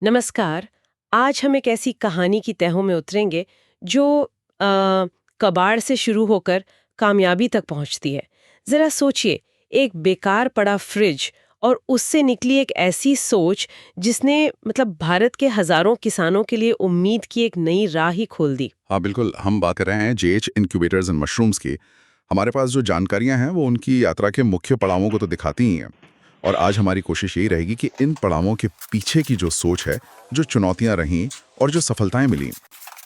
नमस्कार। आज हम एक ऐसी कहानी की तहों में उतरेंगे जो कबाड़ से शुरू होकर कामयाबी तक पहुंचती है। जरा सोचिए, एक बेकार पड़ा फ्रिज और उससे निकली एक ऐसी सोच जिसने मतलब भारत के हजारों किसानों के लिए उम्मीद की एक नई राह ही खोल दी। हाँ बिल्कुल, हम बात कर रहे हैं जेएच इनक्यूबेटर्स एंड मशरूम्स की। हमारे पास जो जानकारियां हैं वो उनकी यात्रा के मुख्य पड़ावों को तो दिखाती ही हैं। और आज हमारी कोशिश यही रहेगी कि इन पड़ावों के पीछे की जो सोच है, जो चुनौतियां रहीं और जो सफलताएं मिली,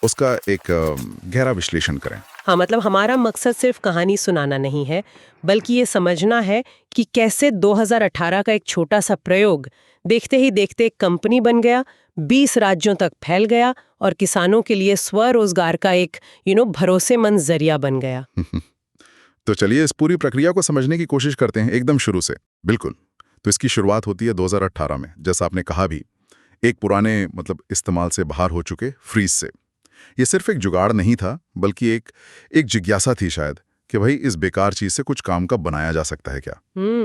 उसका एक गहरा विश्लेषण करें। हाँ, मतलब हमारा मकसद सिर्फ कहानी सुनाना नहीं है, बल्कि ये समझना है कि कैसे 2018 का एक छोटा सा प्रयोग देखते ही देखते एक कंपनी बन गया, 20 राज्यों तक फैल गया और किसानों के लिए स्वरोजगार का एक भरोसेमंद जरिया बन गया। तो चलिए इस पूरी प्रक्रिया को समझने की कोशिश करते हैं एकदम शुरू से। बिल्कुल। तो इसकी शुरुआत होती है 2018 में, जैसा आपने कहा भी, एक पुराने इस्तेमाल से बाहर हो चुके फ्रीज से। ये सिर्फ एक जुगाड़ नहीं था, बल्कि एक जिज्ञासा थी शायद कि भाई इस बेकार चीज से कुछ काम का बनाया जा सकता है क्या।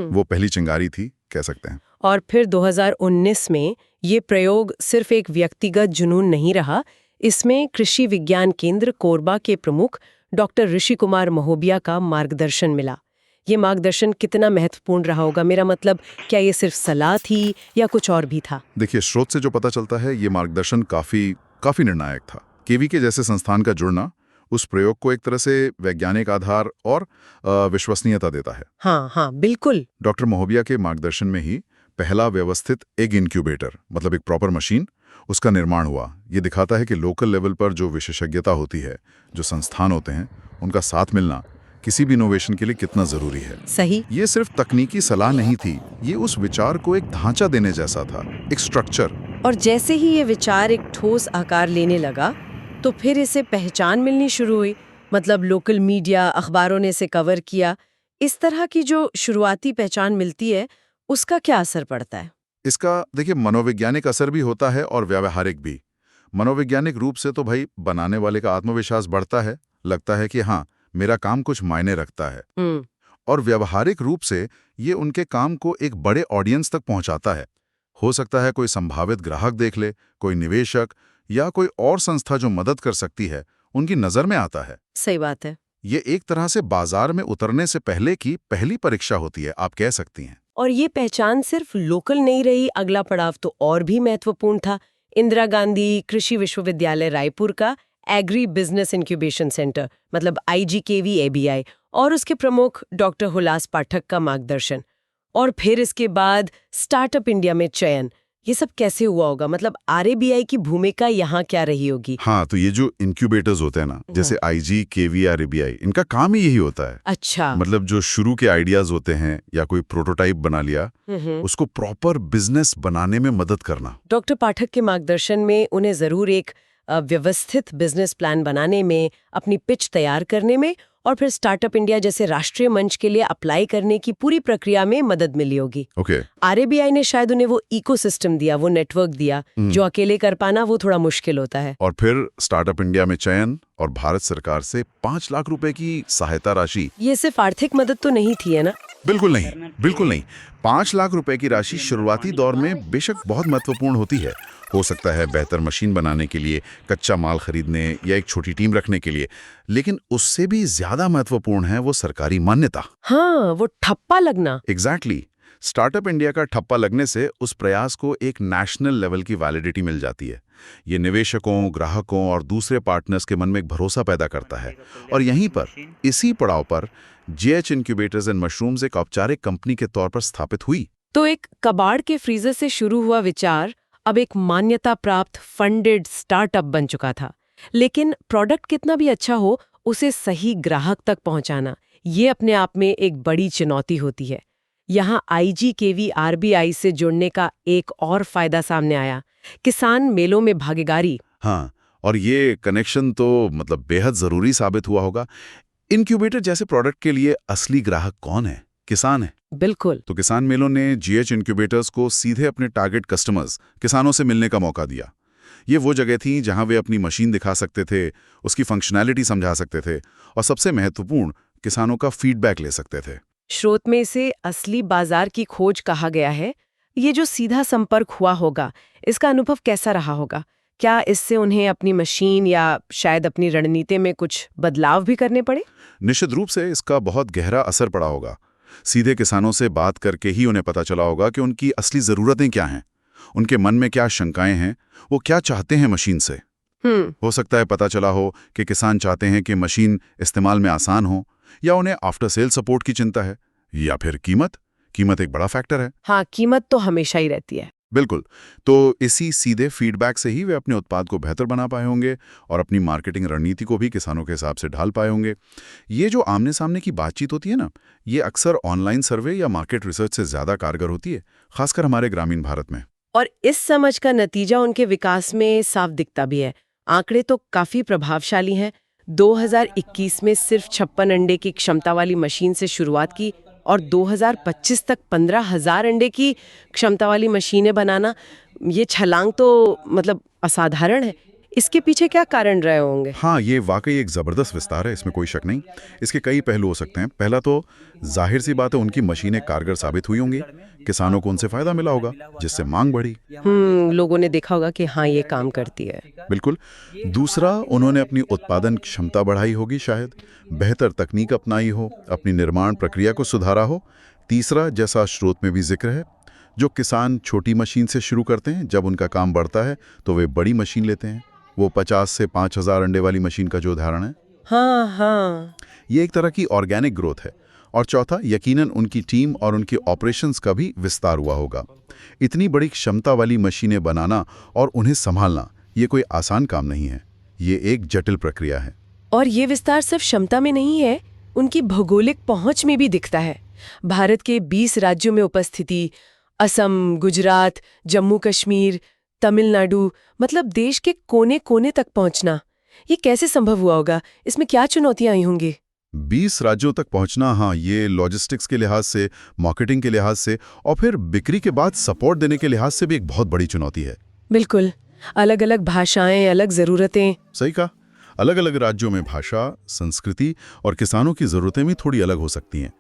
वो पहली चिंगारी थी, कह सकते हैं। और फिर 2019 में ये प्रयोग सिर्फ एक व्यक्तिगत जुनून नहीं रहा। इसमें कृषि विज्ञान केंद्र कोरबा के प्रमुख डॉक्टर ऋषि कुमार महोबिया का मार्गदर्शन मिला। ये मार्गदर्शन कितना महत्वपूर्ण रहा होगा? मेरा मतलब, क्या ये सिर्फ सलाह थी या कुछ और भी था? देखिए, स्रोत से जो पता चलता है, ये मार्गदर्शन काफी काफी निर्णायक था। केवी के जैसे संस्थान का जुड़ना उस प्रयोग को एक तरह से वैज्ञानिक आधार और विश्वसनीयता देता है। हाँ हाँ, बिल्कुल। डॉक्टर महोबिया के मार्गदर्शन में ही पहला व्यवस्थित एग इंक्यूबेटर, मतलब एक प्रॉपर मशीन, उसका निर्माण हुआ। ये दिखाता है कि लोकल लेवल पर जो विशेषज्ञता होती है, जो संस्थान होते हैं, उनका साथ मिलना किसी भी इनोवेशन के लिए कितना जरूरी है। सही। ये सिर्फ तकनीकी सलाह नहीं थी, ये उस विचार को एक ढांचा देने जैसा था, एक स्ट्रक्चर। और जैसे ही ये विचार एक ठोस आकार लेने लगा, तो फिर इसे पहचान मिलनी शुरू हुई। मतलब लोकल मीडिया, अखबारों ने इसे कवर किया। इस तरह की जो शुरुआती पहचान मिलती है, उसका क्या असर पड़ता है? इसका देखिए मनोवैज्ञानिक असर भी होता है और व्यावहारिक भी। मनोवैज्ञानिक रूप से तो भाई बनाने वाले का आत्मविश्वास बढ़ता है, लगता है कि हाँ, मेरा काम कुछ मायने रखता है। और व्यावहारिक रूप से ये उनके काम को एक बड़े ऑडियंस तक पहुंचाता है। हो सकता है कोई संभावित ग्राहक देख ले, कोई निवेशक या कोई और संस्था जो मदद कर सकती है, उनकी नजर में आता है। सही बात है। ये एक तरह से बाजार में उतरने से पहले की पहली परीक्षा होती है, आप कह सकती हैं। और ये पहचान सिर्फ लोकल नहीं रही, अगला पड़ाव तो और भी महत्वपूर्ण था। इंदिरा गांधी कृषि विश्वविद्यालय रायपुर का एग्री बिजनेस इंक्यूबेशन सेंटर, मतलब IGKV-ABI, और उसके प्रमुख डॉक्टर हुलास पाठक का मार्गदर्शन, और फिर इसके बाद स्टार्टअप इंडिया में चयन। ये सब कैसे हुआ होगा? मतलब RABI की भूमिका यहाँ क्या रही होगी? हाँ, तो ये जो इंक्यूबेटर्स होते हैं ना, जैसे IGKV-ABI, इनका काम ही यही होता है। अच्छा। मतलब जो शुरू के आइडियाज होते हैं या कोई प्रोटोटाइप बना लिया, उसको प्रॉपर बिजनेस बनाने में मदद करना। डॉक्टर पाठक के मार्गदर्शन में उन्हें जरूर एक व्यवस्थित बिजनेस प्लान बनाने में, अपनी पिच तैयार करने में, और फिर स्टार्टअप इंडिया जैसे राष्ट्रीय मंच के लिए अप्लाई करने की पूरी प्रक्रिया में मदद मिली होगी। RABI ने शायद उन्हें वो इकोसिस्टम दिया, वो नेटवर्क दिया, जो अकेले कर पाना वो थोड़ा मुश्किल होता है। और फिर स्टार्टअप इंडिया में चयन और भारत सरकार से 5 लाख रुपए की सहायता राशि। ये सिर्फ आर्थिक मदद तो नहीं थी, है ना? बिल्कुल नहीं, बिल्कुल नहीं। 5 लाख रुपए की राशि शुरुआती दौर में बेशक बहुत महत्वपूर्ण होती है। हो सकता है बेहतर मशीन बनाने के लिए, कच्चा माल खरीदने या एक छोटी टीम रखने के लिए, लेकिन उससे भी ज्यादा महत्वपूर्ण है वो सरकारी मान्यता। हाँ, वो ठप्पा लगना। एग्जैक्टली। स्टार्टअप इंडिया का ठप्पा लगने से उस प्रयास को एक नेशनल लेवल की वैलिडिटी मिल जाती है। ये निवेशकों, ग्राहकों और दूसरे पार्टनर्स के मन में एक भरोसा पैदा करता है। और यहीं पर, इसी पड़ाव पर, जेएच इनक्यूबेटर्स एंड मशरूम्स एक औपचारिक कंपनी के तौर पर स्थापित हुई। तो एक कबाड़ के फ्रीजर से शुरू हुआ विचार अब एक मान्यता प्राप्त फंडेड स्टार्टअप बन चुका था। लेकिन प्रोडक्ट कितना भी अच्छा हो, उसे सही ग्राहक तक पहुंचाना, ये अपने आप में एक बड़ी चुनौती होती है। यहाँ IGKV-RBI से जुड़ने का एक और फायदा सामने आया, किसान मेलों में भागीदारी। हाँ, और ये कनेक्शन तो बेहद जरूरी साबित हुआ होगा। इंक्यूबेटर जैसे प्रोडक्ट के लिए असली ग्राहक कौन है? किसान है। बिल्कुल। तो किसान मेलों ने जेएच इंक्यूबेटर्स को सीधे अपने टारगेट कस्टमर्स, किसानों से मिलने का मौका दिया। ये वो जगह थी जहां वे अपनी मशीन दिखा सकते थे, उसकी फंक्शनैलिटी समझा सकते थे और सबसे महत्वपूर्ण, किसानों का फीडबैक ले सकते थे। स्रोत में इसे असली बाजार की खोज कहा गया है। ये जो सीधा संपर्क हुआ होगा, इसका अनुभव कैसा रहा होगा? क्या इससे उन्हें अपनी मशीन या शायद अपनी रणनीति में कुछ बदलाव भी करने पड़े? निश्चित रूप से इसका बहुत गहरा असर पड़ा होगा। सीधे किसानों से बात करके ही उन्हें पता चला होगा कि उनकी असली ज़रूरतें क्या हैं, उनके मन में क्या शंकाएं हैं, वो क्या चाहते हैं मशीन से। हो सकता है पता चला हो कि किसान चाहते हैं कि मशीन इस्तेमाल में आसान हो, या उन्हें आफ्टर सेल सपोर्ट की चिंता है, या फिर कीमत एक बड़ा फैक्टर है। हाँ, कीमत तो हमेशा ही रहती है। बिल्कुल। तो इसी सीधे फीडबैक से ही वे अपने उत्पाद को बेहतर बना पाए होंगे और अपनी मार्केटिंग रणनीति को भी किसानों के हिसाब से ढाल पाए होंगे। ये जो आमने सामने की बातचीत होती है ना, ये अक्सर ऑनलाइन सर्वे या मार्केट रिसर्च से ज़्यादा कारगर होती है, खासकर हमारे ग्रामीण भारत में। और इस समझ का नतीजा उनके विकास में साफ दिखता भी है। आंकड़े तो काफी प्रभावशाली हैं। 2021 में सिर्फ 56 अंडे की क्षमता वाली मशीन से शुरुआत की और 2025 तक 15,000 अंडे की क्षमता वाली मशीनें बनाना, ये छलांग तो मतलब असाधारण है। इसके पीछे क्या कारण रहे होंगे? हाँ, ये वाकई एक ज़बरदस्त विस्तार है, इसमें कोई शक नहीं। इसके कई पहलू हो सकते हैं। पहला तो जाहिर सी बात है, उनकी मशीनें कारगर साबित हुई होंगी, किसानों को उनसे फ़ायदा मिला होगा, जिससे मांग बढ़ी। लोगों ने देखा होगा कि हाँ, ये काम करती है। बिल्कुल। दूसरा, उन्होंने अपनी उत्पादन क्षमता बढ़ाई होगी, शायद बेहतर तकनीक अपनाई हो, अपनी निर्माण प्रक्रिया को सुधारा हो। तीसरा, जैसा स्रोत में भी जिक्र है, जो किसान छोटी मशीन से शुरू करते हैं, जब उनका काम बढ़ता है तो वे बड़ी मशीन लेते हैं। वो 50 से 5,000 अंडे वाली मशीन का जो उदाहरण है, हाँ, ये एक तरह की ऑर्गेनिक ग्रोथ है। और चौथा, यकीनन उनकी टीम और उनके ऑपरेशंस का भी विस्तार हुआ होगा। इतनी बड़ी क्षमता वाली मशीनें बनाना और उन्हें संभालना, ये कोई आसान काम नहीं है, ये एक जटिल प्रक्रिया है। और ये विस्तार सिर्फ क्षमता में नहीं है, उनकी भौगोलिक पहुंच में भी दिखता है। भारत के 20 राज्यों में उपस्थिति, असम, गुजरात, जम्मू कश्मीर, तमिलनाडु, मतलब देश के कोने कोने तक पहुंचना, ये कैसे संभव हुआ होगा? इसमें क्या चुनौतियां आई होंगी? 20 राज्यों तक पहुंचना, हाँ, ये लॉजिस्टिक्स के लिहाज से, मार्केटिंग के लिहाज से और फिर बिक्री के बाद सपोर्ट देने के लिहाज से भी एक बहुत बड़ी चुनौती है। बिल्कुल, अलग अलग भाषाएं, अलग जरूरतें। सही कहा। अलग अलग राज्यों में भाषा, संस्कृति और किसानों की ज़रूरतें भी थोड़ी अलग हो सकती हैं।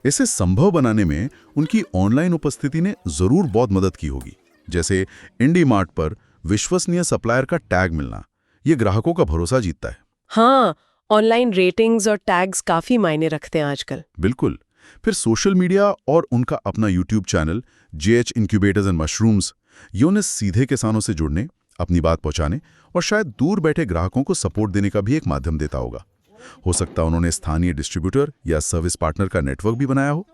इसे संभव बनाने में उनकी ऑनलाइन उपस्थिति ने ज़रूर बहुत मदद की होगी। जैसे इंडीमार्ट पर विश्वसनीय सप्लायर का टैग मिलना, ये ग्राहकों का भरोसा जीतता है। हाँ, ऑनलाइन रेटिंग्स और टैग्स काफी मायने रखते हैं आजकल। बिल्कुल। फिर सोशल मीडिया और उनका अपना YouTube channel JH incubators and mushrooms, ये उन्हें सीधे किसानों से जुड़ने, अपनी बात पहुंचाने और शायद दूर बैठे ग्राहकों को सपोर्ट देने का भी एक माध्यम देता होगा। हो सकता है उन्होंने स्थानीय डिस्ट्रीब्यूटर या सर्विस पार्टनर का नेटवर्क भी बनाया हो।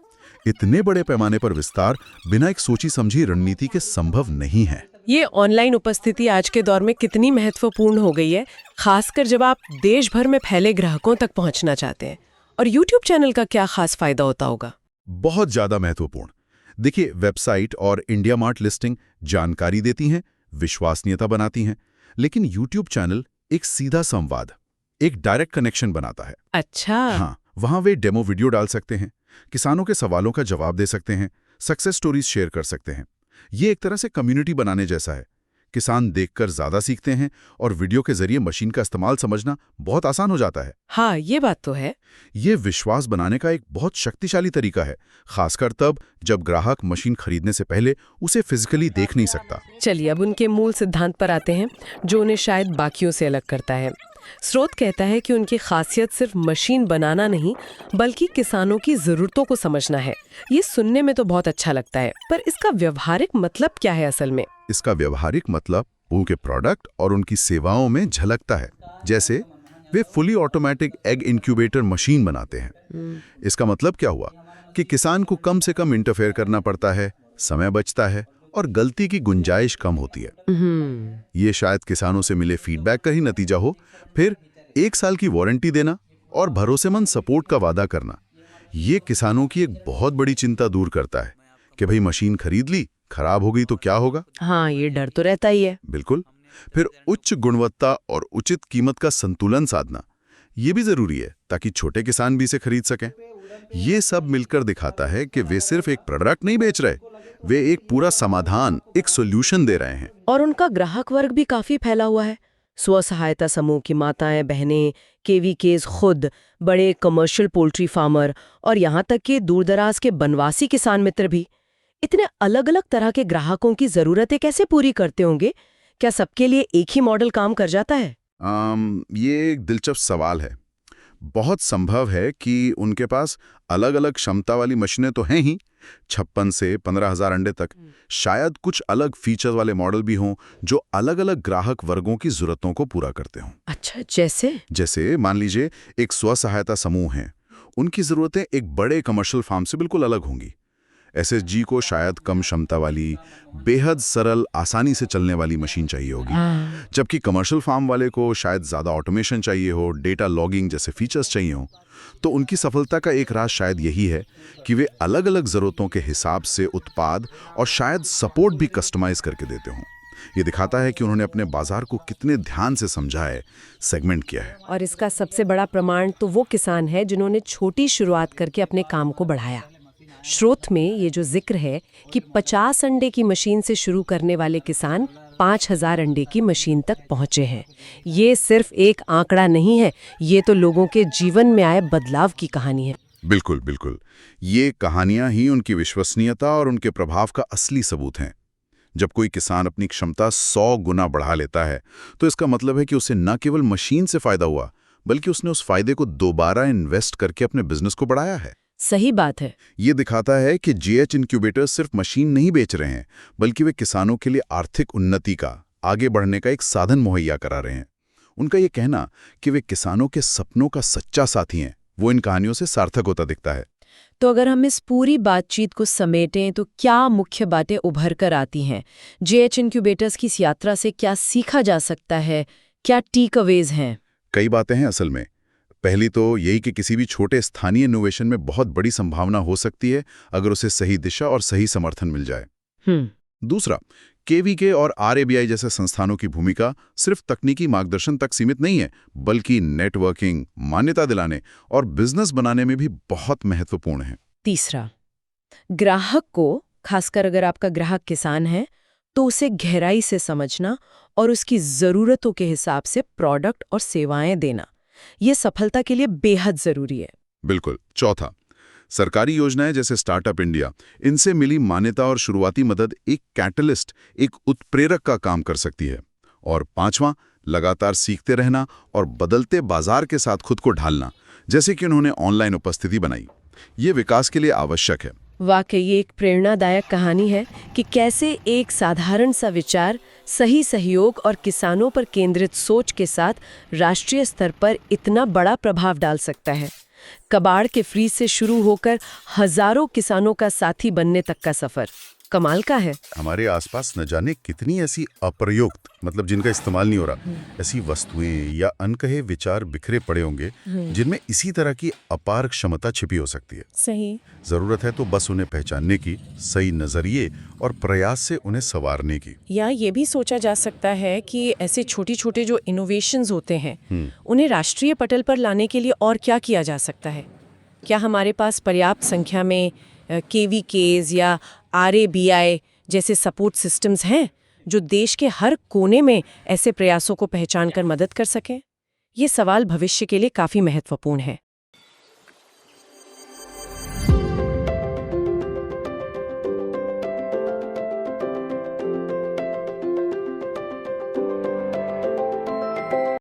इतने बड़े पैमाने पर विस्तार बिना एक सोची समझी रणनीति के संभव नहीं है। ये ऑनलाइन उपस्थिति आज के दौर में कितनी महत्वपूर्ण हो गई है, खासकर जब आप देश भर में फैले ग्राहकों तक पहुंचना चाहते हैं। और यूट्यूब चैनल का क्या खास फायदा होता होगा? बहुत ज्यादा महत्वपूर्ण। देखिए, वेबसाइट और इंडिया मार्ट लिस्टिंग जानकारी देती हैं, विश्वसनीयता बनाती हैं, लेकिन यूट्यूब चैनल एक सीधा संवाद, एक डायरेक्ट कनेक्शन बनाता है। अच्छा। हाँ, वहां वे डेमो वीडियो डाल सकते हैं, किसानों के सवालों का जवाब दे सकते हैं, सक्सेस स्टोरीज शेयर कर सकते हैं। ये एक तरह से कम्युनिटी बनाने जैसा है। किसान देखकर ज्यादा सीखते हैं और वीडियो के जरिए मशीन का इस्तेमाल समझना बहुत आसान हो जाता है। हाँ, ये बात तो है। ये विश्वास बनाने का एक बहुत शक्तिशाली तरीका है, खासकर तब जब ग्राहक मशीन खरीदने से पहले उसे फिजिकली देख नहीं सकता। चलिए अब उनके मूल सिद्धांत पर आते हैं, जो उन्हें शायद बाकियों से अलग करता है। स्रोत कहता है कि उनकी खासियत सिर्फ मशीन बनाना नहीं, बल्कि किसानों की जरूरतों को समझना है। ये सुनने में तो बहुत अच्छा लगता है, पर इसका व्यवहारिक मतलब क्या है असल में? इसका व्यवहारिक मतलब उनके प्रोडक्ट और उनकी सेवाओं में झलकता है। जैसे वे fully automatic egg incubator machine बनाते हैं। इसका मतलब क्या हुआ कि किसान को कम से कम इंटरफेयर करना पड़ता है, समय बचता है और गलती की गुंजाइश कम होती है। ये शायद किसानों से मिले फीडबैक का ही नतीजा हो। फिर 1 साल की वारंटी देना और भरोसेमंद सपोर्ट का वादा करना, ये किसानों की एक बहुत बड़ी चिंता दूर करता है कि भाई मशीन खरीद ली, खराब हो गई तो क्या होगा। हाँ, ये डर तो रहता ही है। बिल्कुल। फिर उच्च गुणवत्ता और उचित कीमत का संतुलन साधना, ये भी जरूरी है ताकि छोटे किसान भी इसे खरीद सकें। ये सब मिलकर दिखाता है कि वे सिर्फ एक प्रोडक्ट नहीं बेच रहे, वे एक पूरा समाधान, एक सॉल्यूशन दे रहे हैं। और उनका ग्राहक वर्ग भी काफी फैला हुआ है। स्व सहायता समूह की माताएं बहनें, KVKs खुद, बड़े कमर्शियल पोल्ट्री फार्मर और यहाँ तक कि दूरदराज के बनवासी किसान मित्र भी। इतने अलग अलग तरह के ग्राहकों की जरूरतें कैसे पूरी करते होंगे? क्या सबके लिए एक ही मॉडल काम कर जाता है? ये एक दिलचस्प सवाल है। बहुत संभव है कि उनके पास अलग अलग क्षमता वाली मशीनें तो हैं ही, 56 से 15,000 अंडे तक। शायद कुछ अलग फीचर वाले मॉडल भी हों जो अलग अलग ग्राहक वर्गों की जरूरतों को पूरा करते हों। अच्छा, जैसे मान लीजिए एक स्व सहायता समूह है, उनकी जरूरतें एक बड़े कमर्शियल फार्म से बिल्कुल अलग होंगी। एसएचजी को शायद कम क्षमता वाली, बेहद सरल, आसानी से चलने वाली मशीन चाहिए होगी, जबकि कमर्शियल फार्म वाले को शायद ज़्यादा ऑटोमेशन चाहिए हो, डेटा लॉगिंग जैसे फीचर्स चाहिए हो। तो उनकी सफलता का एक राज शायद यही है कि वे अलग अलग ज़रूरतों के हिसाब से उत्पाद और शायद सपोर्ट भी कस्टमाइज करके देते हों। ये दिखाता है कि उन्होंने अपने बाजार को कितने ध्यान से समझा है, सेगमेंट किया है। और इसका सबसे बड़ा प्रमाण तो वो किसान है जिन्होंने छोटी शुरुआत करके अपने काम को बढ़ाया। स्रोत में ये जो जिक्र है कि 50 अंडे की मशीन से शुरू करने वाले किसान 5,000 अंडे की मशीन तक पहुंचे हैं, ये सिर्फ एक आंकड़ा नहीं है, ये तो लोगों के जीवन में आए बदलाव की कहानी है। बिल्कुल बिल्कुल, ये कहानियां ही उनकी विश्वसनीयता और उनके प्रभाव का असली सबूत हैं। जब कोई किसान अपनी क्षमता 100 गुना बढ़ा लेता है, तो इसका मतलब है कि उसे न केवल मशीन से फायदा हुआ, बल्कि उसने उस फायदे को दोबारा इन्वेस्ट करके अपने बिजनेस को बढ़ाया है। सही बात है। ये दिखाता है कि जीएच इनक्यूबेटर्स सिर्फ मशीन नहीं बेच रहे हैं, बल्कि वे किसानों के लिए आर्थिक उन्नति का, आगे बढ़ने का एक साधन मुहैया करा रहे हैं। उनका ये कहना कि वे किसानों के सपनों का सच्चा साथी हैं, वो इन कहानियों से सार्थक होता दिखता है। तो अगर हम इस पूरी बातचीत को समेटें तो क्या मुख्य बातें उभर कर आती हैं? जीएच इनक्यूबेटर्स की इस यात्रा से क्या सीखा जा सकता है? क्या टेक अवेज हैं? कई बातें हैं असल में। पहली तो यही कि किसी भी छोटे स्थानीय इनोवेशन में बहुत बड़ी संभावना हो सकती है अगर उसे सही दिशा और सही समर्थन मिल जाए। दूसरा, केवीके और आरएबीआई जैसे संस्थानों की भूमिका सिर्फ तकनीकी मार्गदर्शन तक सीमित नहीं है, बल्कि नेटवर्किंग, मान्यता दिलाने और बिजनेस बनाने में भी बहुत महत्वपूर्ण है। तीसरा, ग्राहक को, खासकर अगर आपका ग्राहक किसान है, तो उसे गहराई से समझना और उसकी जरूरतों के हिसाब से प्रोडक्ट और सेवाएं देना, ये सफलता के लिए बेहद जरूरी है। बिल्कुल। चौथा, सरकारी योजनाएं जैसे स्टार्टअप इंडिया, इनसे मिली मान्यता और शुरुआती मदद एक कैटलिस्ट, एक उत्प्रेरक का काम कर सकती है। और पांचवां, लगातार सीखते रहना और बदलते बाजार के साथ खुद को ढालना, जैसे कि उन्होंने ऑनलाइन उपस्थिति बनाई, ये विकास के लिए आवश्यक है। वाकई ये एक प्रेरणादायक कहानी है कि कैसे एक साधारण सा विचार, सही सहयोग और किसानों पर केंद्रित सोच के साथ राष्ट्रीय स्तर पर इतना बड़ा प्रभाव डाल सकता है। कबाड़ के फ्रीज से शुरू होकर हजारों किसानों का साथी बनने तक का सफर कमाल का है। हमारे आसपास न जाने कितनी ऐसी अप्रयुक्त, मतलब जिनका इस्तेमाल नहीं हो रहा, ऐसी वस्तुएं या अनकहे विचार बिखरे पड़े होंगे जिनमें इसी तरह की अपार क्षमता छिपी हो सकती है। सही। जरूरत है तो बस उन्हें पहचानने की, सही नजरिए और प्रयास से उन्हें संवारने की। या ये भी सोचा जा सकता है कि ऐसे छोटे छोटे जो इनोवेशंस होते हैं उन्हें राष्ट्रीय पटल पर लाने के लिए और क्या किया जा सकता है? क्या हमारे पास पर्याप्त संख्या में केवीकेज या आरएबीआई जैसे सपोर्ट सिस्टम्स हैं जो देश के हर कोने में ऐसे प्रयासों को पहचान कर मदद कर सकें? ये सवाल भविष्य के लिए काफी महत्वपूर्ण है।